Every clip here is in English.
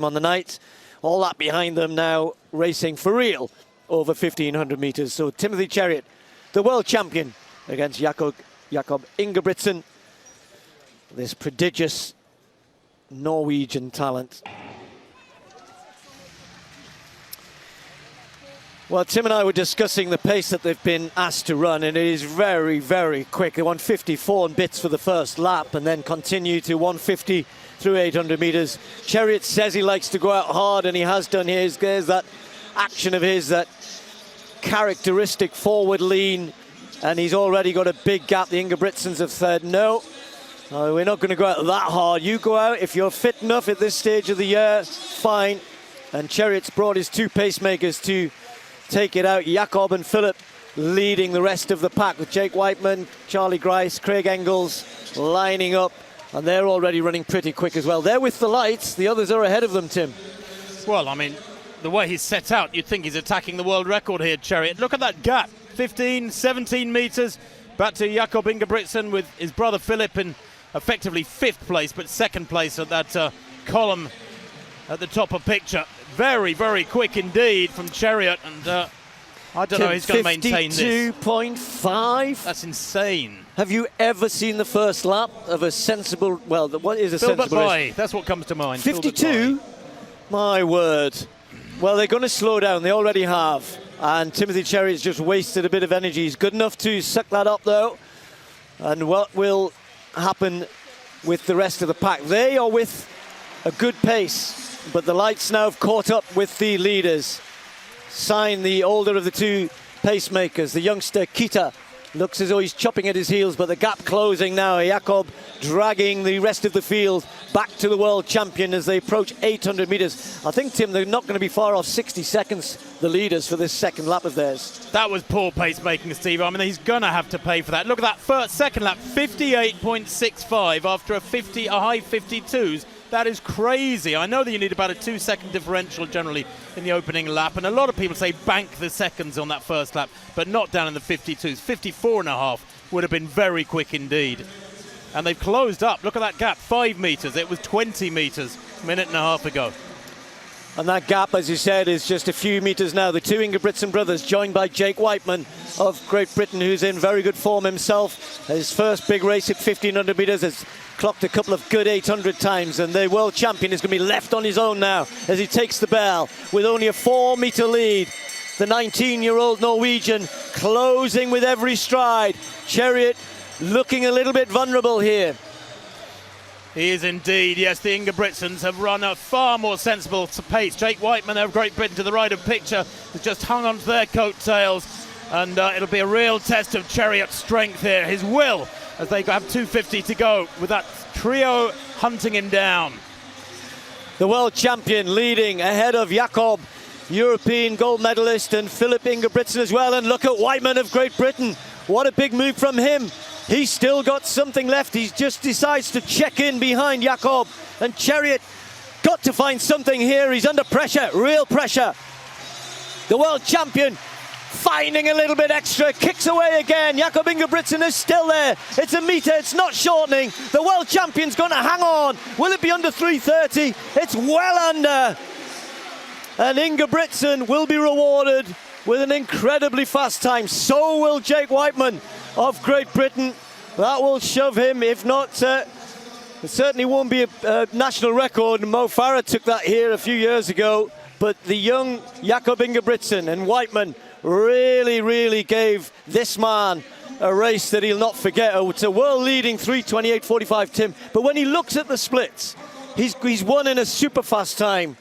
on the night. All that behind them now, racing for real over 1,500 meters. So Timothy Cheruiyot, the world champion, against Jacok Ingebrigtsen, this prodigious Norwegian talent. Well, Tim and I were discussing the pace that they've been asked to run, and it is very, very quick. They won 54 and bits for the first lap, and then continue to 150 through 800 meters. Cheruiyot says he likes to go out hard, and he has done here. There's that action of his, that characteristic forward lean, and he's already got a big gap. The Ingebrigtsens have said, no, we're not going to go out that hard. You go out, if you're fit enough at this stage of the year, fine. And Cheruiyot's brought his two pacemakers to take it out. Jakob and Philip leading the rest of the pack, with Jake Whiteman, Charlie Grice, Craig Engels lining up, and they're already running pretty quick as well. They're with the lights, the others are ahead of them, Tim. Well, I mean, the way he's set out, you'd think he's attacking the world record here, Cheruiyot. Look at that gap, 15, 17 meters, back to Jakob Ingebrigtsen with his brother Philip in effectively 5th place, but 2nd place at that column at the top of picture. Very, very quick indeed from Cheruiyot, and I don't know how he's going to maintain this. 52.5? That's insane. Have you ever seen the first lap of a sensible, well, what is a sensible race? That's what comes to mind. 52? My word. Well, they're going to slow down. They already have. And Timothy Cheruiyot's just wasted a bit of energy. He's good enough to suck that up, though. And what will happen with the rest of the pack? They are with a good pace, but the lights now have caught up with the leaders. Sign, the older of the two pacemakers, the youngster Kita, looks as though he's chopping at his heels, but the gap closing now. Jakob dragging the rest of the field back to the world champion as they approach 800 meters. I think, Tim, they're not going to be far off 60 seconds, the leaders, for this second lap of theirs. That was poor pacemaking, Steve. I mean, he's going to have to pay for that. Look at that second lap, 58.65 after a high 52s. That is crazy. I know that you need about a 2-second differential generally in the opening lap, and a lot of people say bank the seconds on that first lap, but not down in the 52s. 54.5 would have been very quick indeed. And they've closed up. Look at that gap, 5 meters. It was 20 meters a minute and a half ago. And that gap, as you said, is just a few meters now. The two Ingebrigtsen brothers, joined by Jake Whiteman of Great Britain, who's in very good form himself. His first big race at 1,500 meters has clocked a couple of good 800 times, and the world champion is going to be left on his own now as he takes the bell with only a 4-meter lead. The 19-year-old Norwegian closing with every stride. Cheruiyot looking a little bit vulnerable here. He is indeed, yes. The Ingebrigtsens have run a far more sensible pace. Jake Whiteman of Great Britain to the right of picture has just hung on to their coattails, and it'll be a real test of Cheruiyot's strength here, his will, as they have 250 to go with that trio hunting him down. The world champion leading ahead of Jakob, European gold medalist, and Philip Ingebrigtsen as well. And look at Whiteman of Great Britain. What a big move from him. He's still got something left. He just decides to check in behind Jakob. And Cheruiyot got to find something here. He's under pressure, real pressure. The world champion finding a little bit extra, kicks away again. Jakob Ingebrigtsen is still there. It's a meter, it's not shortening. The world champion's going to hang on. Will it be under 3:30? It's well under. And Ingebrigtsen will be rewarded with an incredibly fast time. So will Jake Whiteman of Great Britain. That will shove him, if not, it certainly won't be a national record. Moh Farah took that here a few years ago. But the young Jakob Ingebrigtsen and Whiteman really, really gave this man a race that he'll not forget. It's a world-leading 3:28.45, Tim. But when he looks at the splits, he's won in a super fast time.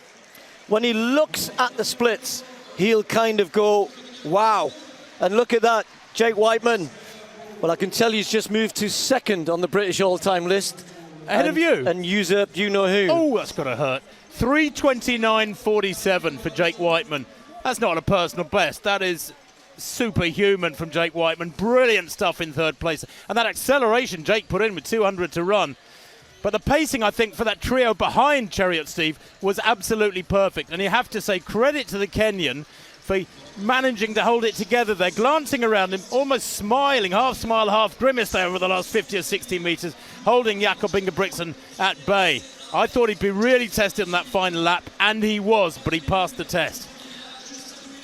When he looks at the splits, he'll kind of go, wow. And look at that, Jake Whiteman. Well, I can tell he's just moved to 2nd on the British all-time list. Ahead of you? And usurped you-know-who. Oh, that's got to hurt. 3:29.47 for Jake Whiteman. That's not a personal best. That is superhuman from Jake Whiteman. Brilliant stuff in 3rd place. And that acceleration Jake put in with 200 to run. But the pacing, I think, for that trio behind Cheruiyot, Steve, was absolutely perfect. And you have to say credit to the Kenyan for managing to hold it together there, glancing around him, almost smiling, half smile, half grimace there over the last 50 or 60 metres, holding Jakob Ingebrigtsen at bay. I thought he'd be really tested on that final lap, and he was, but he passed the test.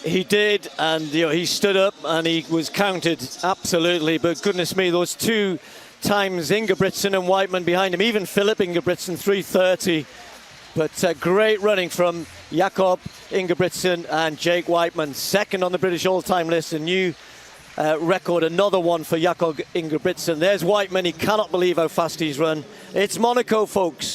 He did, and he stood up and he was counted, absolutely. But goodness me, those 2 times Ingebrigtsen and Whiteman behind him, even Philip Ingebrigtsen 3:30. But great running from Jakob Ingebrigtsen and Jake Whiteman, second on the British all-time list, a new record, another one for Jakob Ingebrigtsen. There's Whiteman, he cannot believe how fast he's run. It's Monaco, folks.